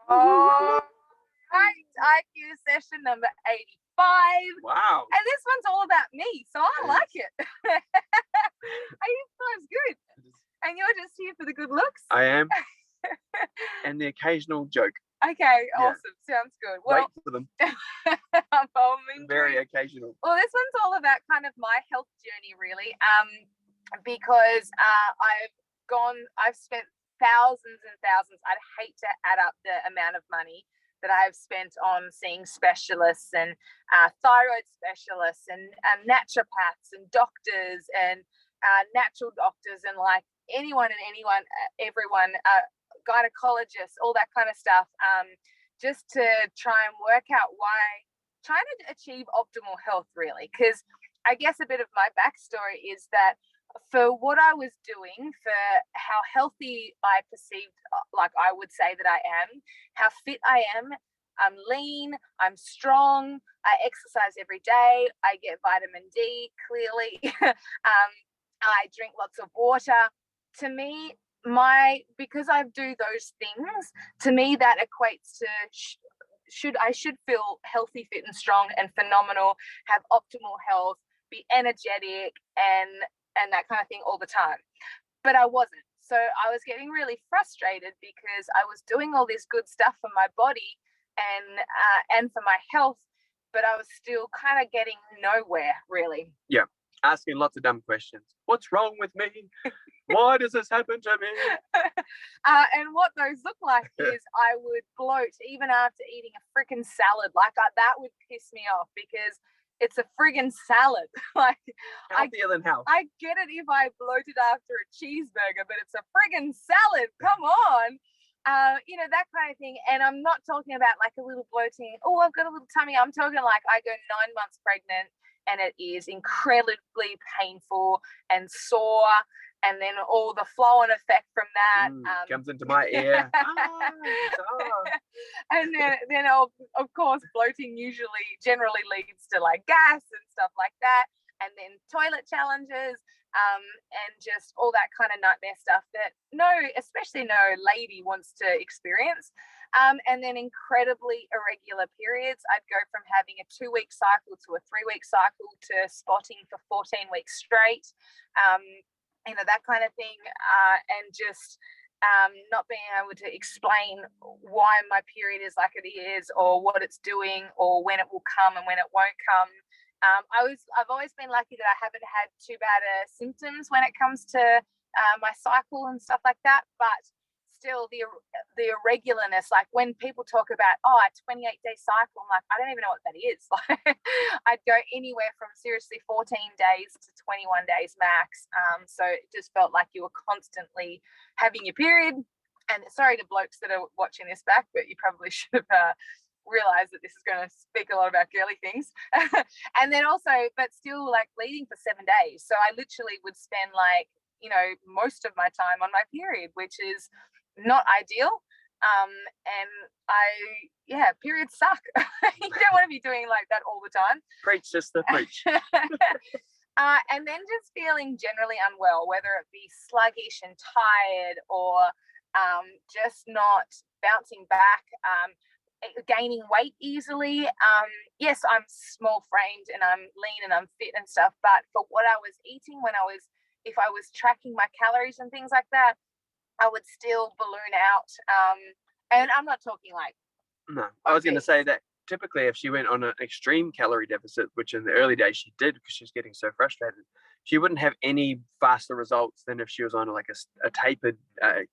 Oh, right. IQ session number 85. Wow. And this one's all about me, so I like it. 85's good. And you're just here for the good looks? I am. And the occasional joke. Okay, awesome. Sounds good. Well, wait for them. Very occasional. Well, this one's all about kind of my health journey, really. Because I've spent thousands and thousands. I'd hate to add up the amount of money that I've spent on seeing specialists and thyroid specialists and naturopaths and doctors and natural doctors and like everyone, gynecologists, all that kind of stuff, just to try and work out trying to achieve optimal health, really. Because I guess a bit of my backstory is that for what I was doing, for how healthy I perceived, like I would say that I am, how fit I am, I'm lean, I'm strong, I exercise every day, I get vitamin D, clearly. I drink lots of water. To me, because I do those things, to me that equates to I should feel healthy, fit and strong and phenomenal, have optimal health, be energetic and that kind of thing all the time. But I wasn't. So I was getting really frustrated because I was doing all this good stuff for my body and for my health, but I was still kind of getting nowhere, really. Yeah. Asking lots of dumb questions. What's wrong with me? Why does this happen to me? And what those look like is I would bloat even after eating a freaking salad. That would piss me off because it's a friggin' salad. Healthier than health. I get it if I bloated after a cheeseburger, but it's a friggin' salad. Come on. That kind of thing. And I'm not talking about like a little bloating, oh, I've got a little tummy. I'm talking like I go 9 months pregnant and it is incredibly painful and sore. And then all the flow and effect from that comes into my ear. And then of course, bloating generally leads to like gas and stuff like that. And then toilet challenges and just all that kind of nightmare stuff that especially no lady wants to experience. And then incredibly irregular periods. I'd go from having a 2-week cycle to a 3-week cycle to spotting for 14 weeks straight. That kind of thing, and just not being able to explain why my period is like it is, or what it's doing, or when it will come and when it won't come. I've always been lucky that I haven't had too bad symptoms when it comes to my cycle and stuff like that, but still the irregularness, like when people talk about a 28-day cycle, I'm like, I don't even know what that is. I'd go anywhere from seriously 14 days to 21 days max. So it just felt like you were constantly having your period. And sorry to blokes that are watching this back, but you probably should have realized that this is going to speak a lot about girly things. And then also, but still like bleeding for 7 days. So I literally would spend most of my time on my period, which is not ideal. And periods suck. You don't want to be doing like that all the time. Preach, sister, preach. And then just feeling generally unwell, whether it be sluggish and tired or just not bouncing back, gaining weight easily. Yes, I'm small framed and I'm lean and I'm fit and stuff, but for what I was eating if I was tracking my calories and things like that, I would still balloon out. And I'm not talking like... No, I was going to say that typically if she went on an extreme calorie deficit, which in the early days she did because she was getting so frustrated, she wouldn't have any faster results than if she was on like a tapered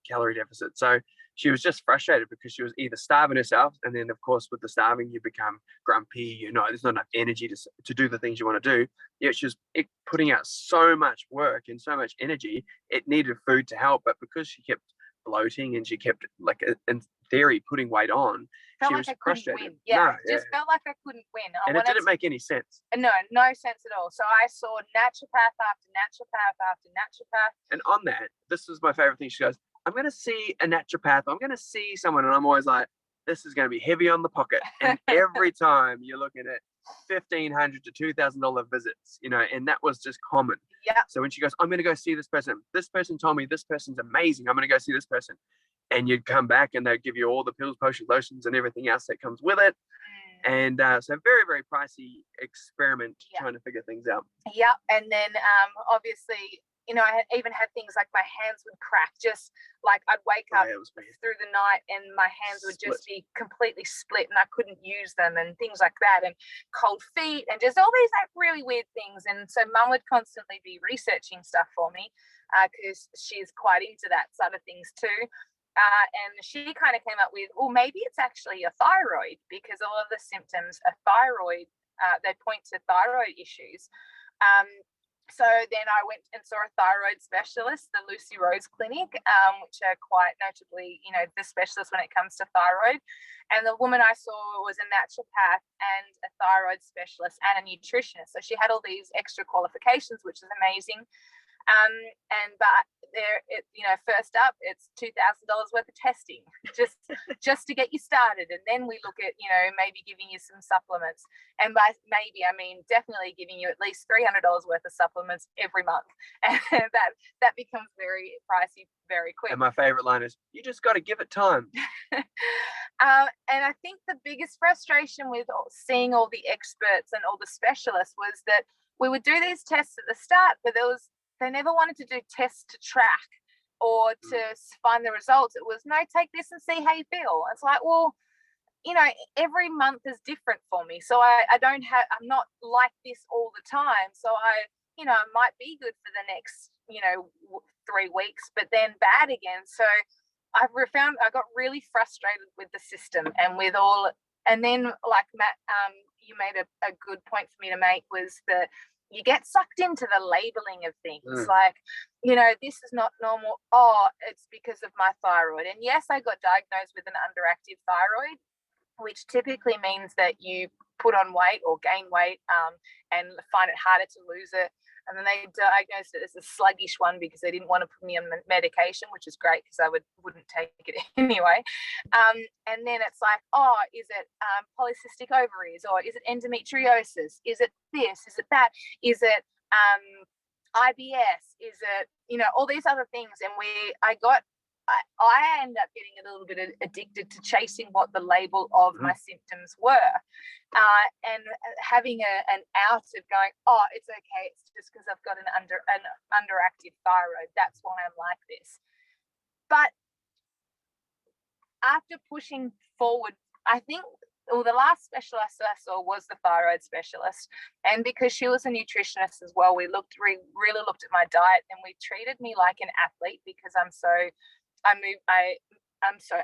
calorie deficit. So she was just frustrated because she was either starving herself, and then of course with the starving you become grumpy, there's not enough energy to do the things you want to do. Yeah, she was putting out so much work and so much energy, it needed food to help, but because she kept bloating and she kept in theory putting weight on, felt she like was I frustrated. Couldn't win. Felt like I couldn't win. And it didn't make any sense. No sense at all. So I saw naturopath after naturopath after naturopath. And on that, this was my favorite thing. She goes, I'm going to see a naturopath. I'm going to see someone. And I'm always like, this is going to be heavy on the pocket. And every time you're looking at $1,500 to $2,000 visits, and that was just common. Yeah. So when she goes, I'm going to go see this person told me this person's amazing, I'm going to go see this person. and you'd come back and they'd give you all the pills, potions, lotions, and everything else that comes with it. And so very, very pricey experiment trying to figure things out. Yeah. And then obviously, you know, I even had things like my hands would crack, just like I'd wake up through the night and my hands would just be completely split and I couldn't use them and things like that, and cold feet and just all these like really weird things. And so Mum would constantly be researching stuff for me because she's quite into that side of things too. And she kind of came up with, well, maybe it's actually a thyroid, because a lot of the symptoms are thyroid. They point to thyroid issues. So then I went and saw a thyroid specialist, the Lucy Rose Clinic, which are quite notably, you know, the specialist when it comes to thyroid. And the woman I saw was a naturopath and a thyroid specialist and a nutritionist. So she had all these extra qualifications, which is amazing. But there, you know, first up, it's $2,000 worth of testing just to get you started, and then we look at, you know, maybe giving you some supplements, and by maybe I mean definitely giving you at least $300 worth of supplements every month, and that becomes very pricey very quick. And my favorite line is, "You just got to give it time." And I think the biggest frustration with seeing all the experts and all the specialists was that we would do these tests at the start, but they never wanted to do tests to track or to find the results. It was, no, take this and see how you feel. It's like, well, you know, every month is different for me. So I'm not like this all the time. So you know, it might be good for the next, you know, 3 weeks, but then bad again. So I got really frustrated with the system and with all, and then like Matt, you made a good point for me to make, was that you get sucked into the labeling of things. Like, you know, this is not normal. Oh, it's because of my thyroid. And yes, I got diagnosed with an underactive thyroid, which typically means that you put on weight or gain weight and find it harder to lose it. And then they diagnosed it as a sluggish one because they didn't want to put me on medication, which is great because I wouldn't take it anyway. And then it's like, oh, is it polycystic ovaries, or is it endometriosis? Is it this? Is it that? Is it IBS? Is it, you know, all these other things? And I ended up getting a little bit addicted to chasing what the label of my symptoms were, and having an out of going, oh, it's okay, it's just because I've got an underactive thyroid, that's why I'm like this. But after pushing forward, I think, well, the last specialist I saw was the thyroid specialist, and because she was a nutritionist as well, we really looked at my diet, and we treated me like an athlete because I'm so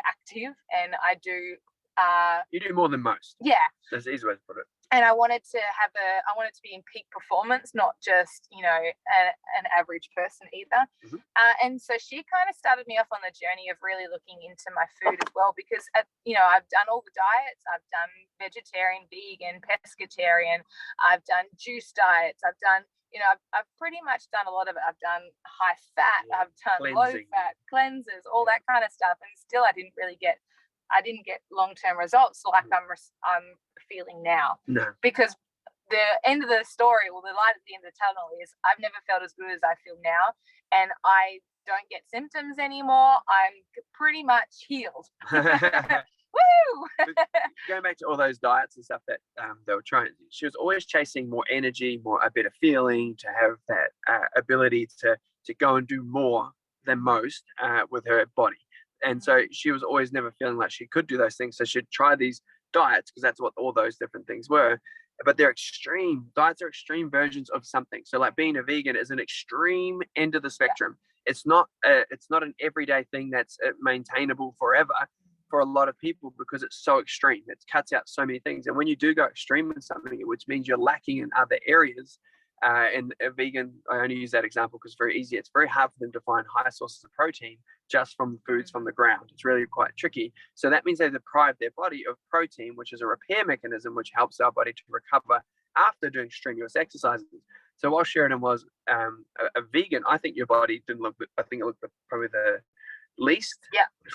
active, and I do. You do more than most. Yeah, that's the easy way to put it. And I wanted to be in peak performance, not just, you know, an average person either. And so she kind of started me off on the journey of really looking into my food as well, because, you know, I've done all the diets. I've done vegetarian, vegan, pescatarian. I've done juice diets. I've done, you know, I've pretty much done a lot of it. I've done high fat. I've done low fat cleanses, all that kind of stuff, and still I didn't get long-term results like I'm feeling now. No. Because the end of the story, or the light at the end of the tunnel, is I've never felt as good as I feel now, and I don't get symptoms anymore. I'm pretty much healed. Woo! Going back to all those diets and stuff that they were trying, she was always chasing more energy, a better feeling, to have that ability to go and do more than most with her body. And so she was always never feeling like she could do those things. So she'd try these diets, because that's what all those different things were. But they're extreme. Diets are extreme versions of something. So like being a vegan is an extreme end of the spectrum. It's not an everyday thing that's maintainable forever for a lot of people, because it's so extreme. It cuts out so many things. And when you do go extreme in something, which means you're lacking in other areas, and a vegan, I only use that example because it's very easy. It's very hard for them to find high sources of protein just from foods from the ground. It's really quite tricky. So that means they deprive their body of protein, which is a repair mechanism which helps our body to recover after doing strenuous exercises. So while Sheridan was a vegan, I think your body didn't look, I think it looked probably the least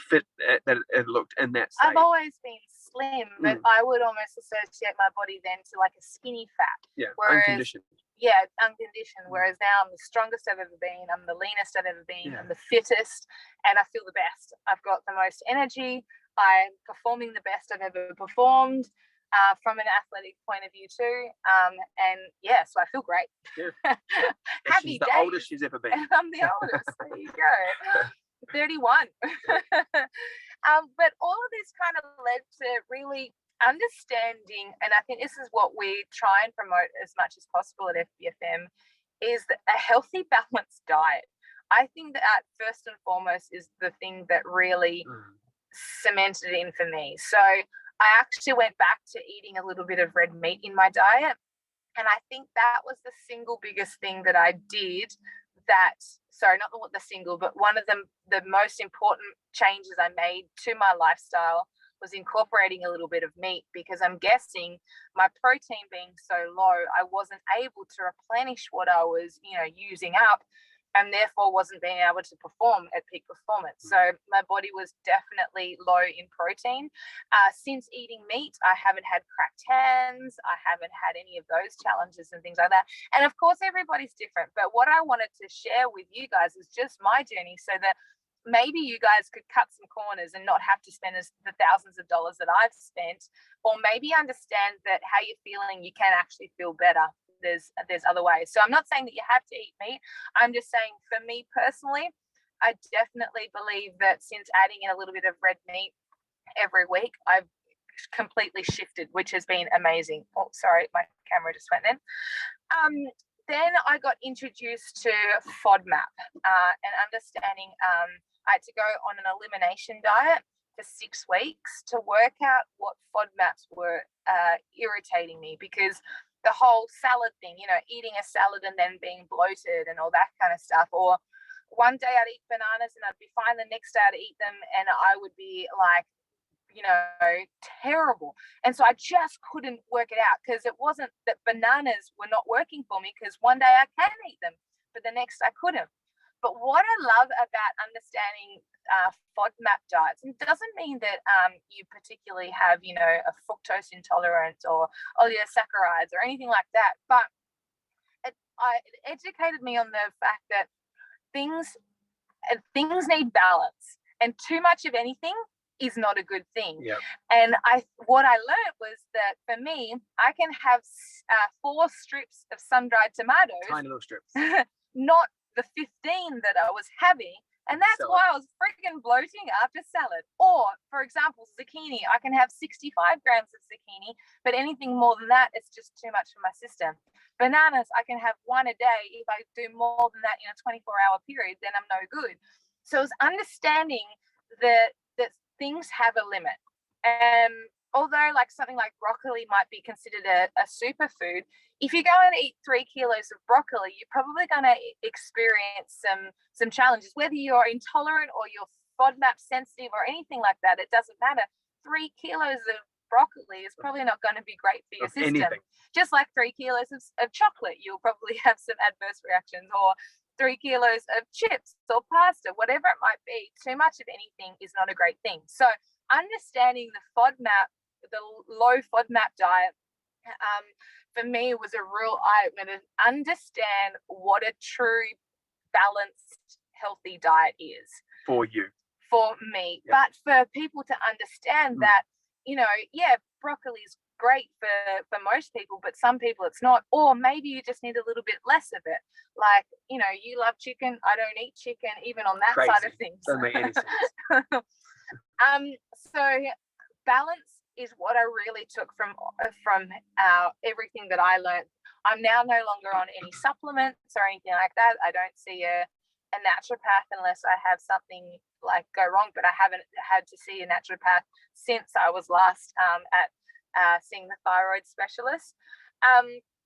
fit that it looked in that state. I've always been slim, but I would almost associate my body then to like a skinny fat. Yeah, whereas, unconditioned. Yeah, unconditioned. Whereas now I'm the strongest I've ever been. I'm the leanest I've ever been. I'm the fittest, and I feel the best. I've got the most energy. I'm performing the best I've ever performed from an athletic point of view too. And yeah, so I feel great. Yeah. Happy she's the oldest she's ever been. And I'm the oldest. There you go. 31. But all of this kind of led to really understanding, and I think this is what we try and promote as much as possible at FBFM, is a healthy, balanced diet. I think that first and foremost is the thing that really cemented in for me. So I actually went back to eating a little bit of red meat in my diet, and I think that was the single biggest thing that I did. Not the single, but one of the most important changes I made to my lifestyle was incorporating a little bit of meat, because I'm guessing my protein being so low, I wasn't able to replenish what I was, using up, and therefore wasn't being able to perform at peak performance. So my body was definitely low in protein. Since eating meat, I haven't had cracked hands. I haven't had any of those challenges and things like that. And of course, everybody's different. But what I wanted to share with you guys is just my journey, so that maybe you guys could cut some corners and not have to spend the thousands of dollars that I've spent, or maybe understand that how you're feeling, you can actually feel better. There's other ways. So I'm not saying that you have to eat meat. I'm just saying, for me personally, I definitely believe that since adding in a little bit of red meat every week, I've completely shifted, which has been amazing. Oh, sorry, my camera just went in. Then I got introduced to FODMAP and understanding. I had to go on an elimination diet for 6 weeks to work out what FODMAPs were irritating me, because the whole salad thing, eating a salad and then being bloated and all that kind of stuff. Or one day I'd eat bananas and I'd be fine. The next day I'd eat them and I would be like, terrible. And so I just couldn't work it out, because it wasn't that bananas were not working for me, because one day I can eat them, but the next I couldn't. But what I love about understanding FODMAP diets, it doesn't mean that you particularly have, a fructose intolerance or oligosaccharides or anything like that. But it educated me on the fact that things need balance, and too much of anything is not a good thing. Yep. And what I learned was that for me, I can have 4 strips of sun-dried tomatoes. Tiny little strips. Not the 15 that I was having, and that's why I was freaking bloating after salad. Or, for example, zucchini, I can have 65 grams of zucchini, but anything more than that, it's just too much for my system. Bananas, I can have 1 a day. If I do more than that in a 24-hour period, then I'm no good. So it's understanding that things have a limit. Although like something like broccoli might be considered a superfood, if you go and eat 3 kilos of broccoli, you're probably going to experience some challenges, whether you're intolerant or you're FODMAP sensitive or anything like that. It doesn't matter. 3 kilos of broccoli is probably not going to be great for your system. Anything. Just like 3 kilos of chocolate, you'll probably have some adverse reactions, or 3 kilos of chips or pasta, whatever it might be. Too much of anything is not a great thing. So understanding the low FODMAP diet, for me was a real eye-opener to understand what a true balanced, healthy diet is. For you. For me. Yep. But for people to understand that, broccoli is great for most people, but some people it's not. Or maybe you just need a little bit less of it. Like, you love chicken, I don't eat chicken, even on that Crazy. side of things. Doesn't make any sense. So balance is what I really took from everything that I learned. I'm now no longer on any supplements or anything like that. I don't see a naturopath unless I have something like go wrong, but I haven't had to see a naturopath since I was last at seeing the thyroid specialist.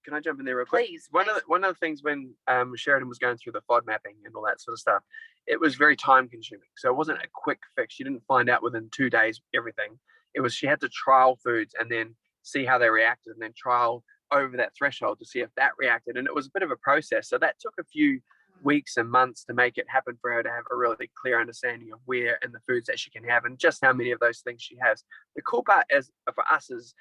Can I jump in there real quick? Please. One of the things when Sheridan was going through the FODMAPing and all that sort of stuff, it was very time consuming. So it wasn't a quick fix. You didn't find out within 2 days everything. It was, she had to trial foods and then see how they reacted, and then trial over that threshold to see if that reacted. And it was a bit of a process. So that took a few weeks and months to make it happen for her to have a really clear understanding of where and the foods that she can have and just how many of those things she has. The cool part is for us as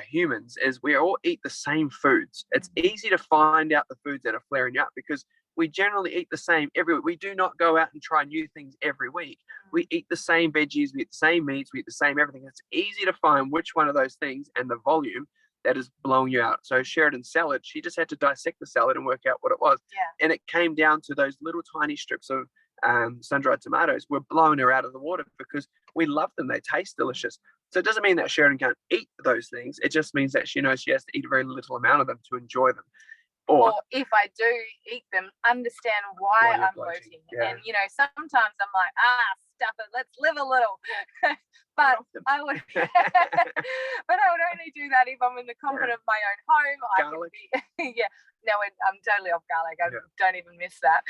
humans is we all eat the same foods. It's easy to find out the foods that are flaring you up because we generally eat the same every week. We do not go out and try new things every week. We eat the same veggies, we eat the same meats, we eat the same everything. It's easy to find which one of those things and the volume that is blowing you out. So Sheridan's salad, she just had to dissect the salad and work out what it was. Yeah. And it came down to those little tiny strips of sun-dried tomatoes were blowing her out of the water because we love them. They taste delicious. So it doesn't mean that Sheridan can't eat those things. It just means that she knows she has to eat a very little amount of them to enjoy them. Or if I do eat them, understand why I'm bloating. Yeah. And, you know, sometimes I'm like, stuff it, let's live a little. But I would only do that if I'm in the comfort of my own home. Garlic. I'm totally off garlic. I don't even miss that.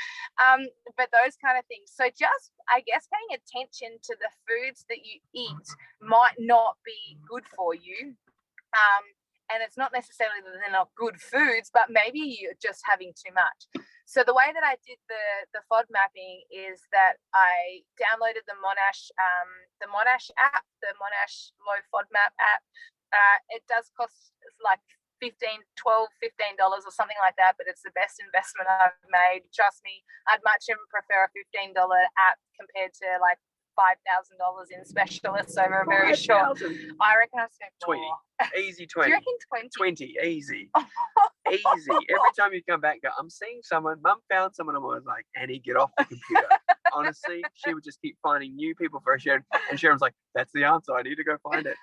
But those kind of things. So just, I guess, paying attention to the foods that you eat might not be good for you. And it's not necessarily that they're not good foods, but maybe you're just having too much. So the way that I did the FOD mapping is that I downloaded the Monash app, the Monash Low FODMAP app. It does cost like $15 or something like that, but it's the best investment I've made. Trust me, I'd much prefer a $15 app compared to like $5,000 in specialists over a very short. I reckon I spent 20. more. Easy 20. Do you reckon 20? 20, easy. Easy. Every time you come back, go, I'm seeing someone. Mum found someone. I was like, Annie, get off the computer. Honestly, she would just keep finding new people for Sharon. And Sharon was like, that's the answer. I need to go find it.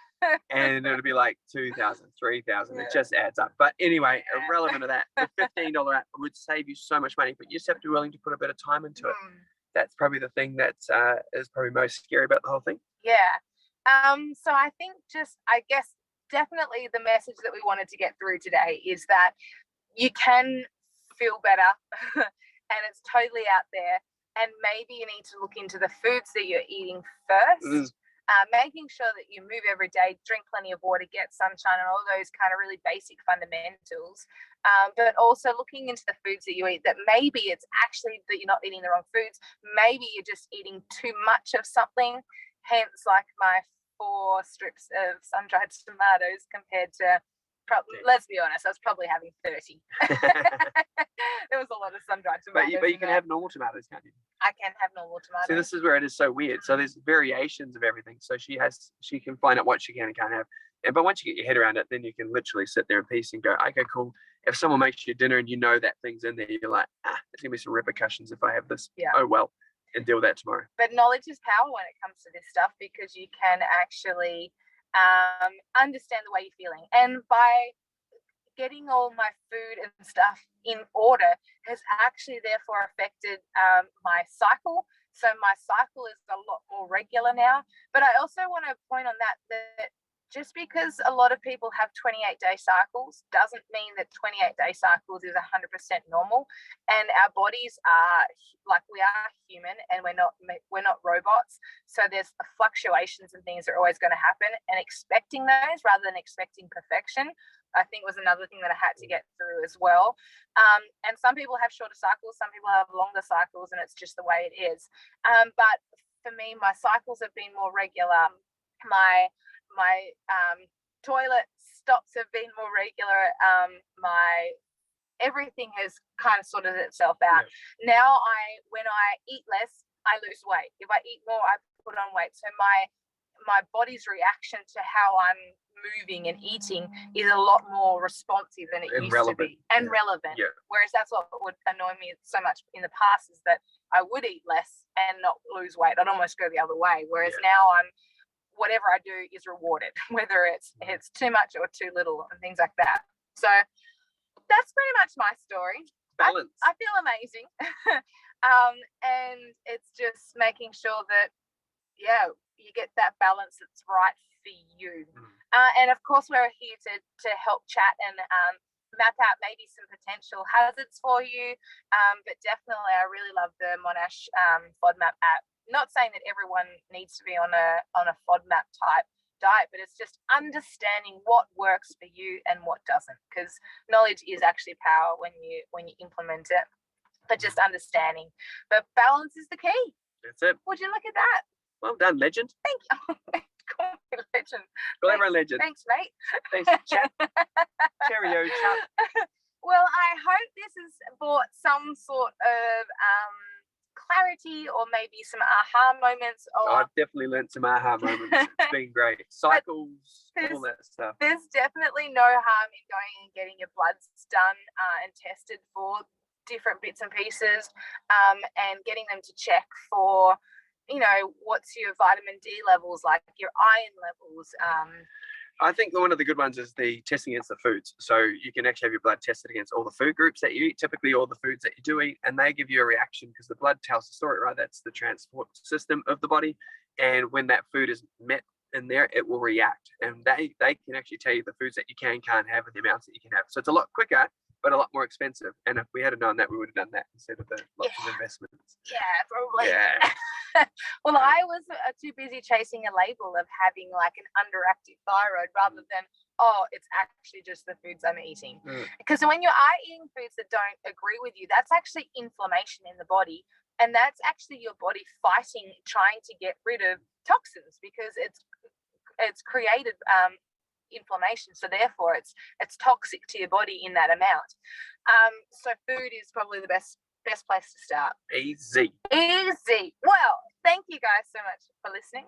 And it would be like 2,000, 3,000. It just adds up. But anyway, irrelevant to that, the $15 app would save you so much money, but you just have to be willing to put a bit of time into it. That's probably the thing that is probably most scary about the whole thing. Yeah. So I think definitely the message that we wanted to get through today is that you can feel better and it's totally out there. And maybe you need to look into the foods that you're eating first. Making sure that you move every day, drink plenty of water, get sunshine, and all those kind of really basic fundamentals. But also looking into the foods that you eat, that maybe it's actually that you're not eating the wrong foods. Maybe you're just eating too much of something. Hence, like my 4 strips of sun-dried tomatoes compared to, let's be honest, I was probably having 30. There was a lot of sun-dried tomatoes. But you can have normal tomatoes, can't you? I can have normal tomatoes. So this is where it is so weird. So there's variations of everything. So she can find out what she can and can't have. But once you get your head around it, then you can literally sit there in peace and go, okay, cool. If someone makes you dinner and you know that thing's in there, you're like, there's gonna be some repercussions if I have this. Yeah. Oh well, and deal with that tomorrow. But knowledge is power when it comes to this stuff, because you can actually understand the way you're feeling. And by getting all my food and stuff in order has actually therefore affected my cycle. So my cycle is a lot more regular now. But I also want to point on that just because a lot of people have 28-day cycles doesn't mean that 28-day cycles is 100% normal. And our bodies are we are human, and we're not robots. So there's fluctuations and things that are always going to happen, and expecting those rather than expecting perfection, I think, was another thing that I had to get through as well. And some people have shorter cycles, some people have longer cycles, and it's just the way it is. But for me, my cycles have been more regular. My toilet stops have been more regular. My everything has kind of sorted itself out. Yeah. Now when I eat less, I lose weight. If I eat more, I put on weight. So my body's reaction to how I'm moving and eating is a lot more responsive than it used to be, and relevant. Yeah. Whereas that's what would annoy me so much in the past, is that I would eat less and not lose weight. I'd almost go the other way. Whereas now whatever I do is rewarded, whether it's too much or too little and things like that. So that's pretty much my story. Balance. I feel amazing. And it's just making sure that, you get that balance that's right for you. And of course, we're here to help chat and map out maybe some potential hazards for you. But definitely, I really love the Monash FODMAP app. Not saying that everyone needs to be on a FODMAP type diet, but it's just understanding what works for you and what doesn't, because knowledge is actually power when you implement it. but just understanding. But balance is the key. That's it. Would you look at that? Well done, legend. Thank you. Call me legend. Call everyone legend. Thanks, mate. Thanks, chat. Cheerio, chat. Well, I hope this has brought some sort of clarity or maybe some aha moments. I've definitely learned some aha moments. It's been great. Cycles, all that stuff. There's definitely no harm in going and getting your bloods done and tested for different bits and pieces, and getting them to check for, what's your vitamin D levels, like your iron levels. I think one of the good ones is the testing against the foods. So you can actually have your blood tested against all the food groups that you eat, typically all the foods that you do eat, and they give you a reaction because the blood tells the story, right? That's the transport system of the body. And when that food is met in there, it will react. And they can actually tell you the foods that you can and can't have and the amounts that you can have. So it's a lot quicker, but a lot more expensive. And if we had known that, we would have done that instead of the lots of investments. Yeah, probably. Yeah. Well, I was too busy chasing a label of having like an underactive thyroid rather than, it's actually just the foods I'm eating. Because when you are eating foods that don't agree with you, that's actually inflammation in the body. And that's actually your body fighting, trying to get rid of toxins because it's created inflammation. So therefore it's toxic to your body in that amount. So food is probably the best place to start. Easy. Well, thank you guys so much for listening.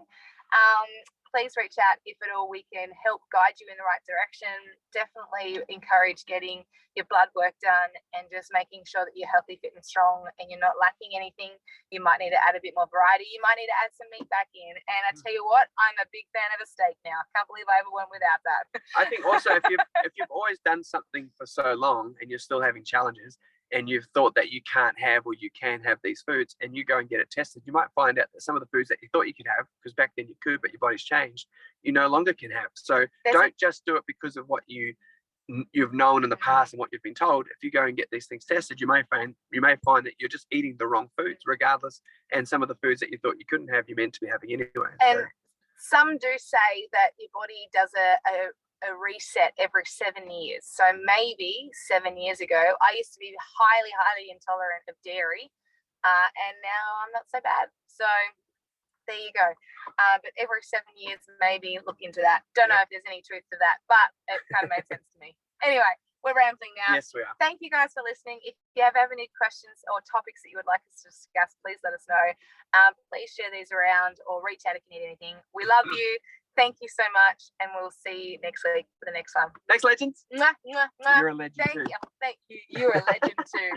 Please reach out if at all we can help guide you in the right direction. Definitely encourage getting your blood work done and just making sure that you're healthy, fit and strong and you're not lacking anything. You might need to add a bit more variety. You might need to add some meat back in. And I tell you what, I'm a big fan of a steak now. Can't believe I ever went without that. I think also if you've always done something for so long and you're still having challenges, and you've thought that you can't have or you can have these foods, and you go and get it tested, you might find out that some of the foods that you thought you could have, because back then you could, but your body's changed, you no longer can have. So don't just do it because of what you've known in the past and what you've been told. If you go and get these things tested, you may find that you're just eating the wrong foods regardless, and some of the foods that you thought you couldn't have, you're meant to be having anyway. And some do say that your body does a reset every 7 years. So maybe 7 years ago, I used to be highly, highly intolerant of dairy, and now I'm not so bad. So there you go. But every 7 years, maybe look into that. Don't know if there's any truth to that, but it kind of made sense to me. Anyway, we're rambling now. Yes, we are. Thank you guys for listening. If you have any questions or topics that you would like us to discuss, please let us know. Please share these around or reach out if you need anything. We love you. Thank you so much, and we'll see you next week for the next one. Thanks, legends. Mwah, mwah, mwah. You're a legend too. Thank you. You're a legend too.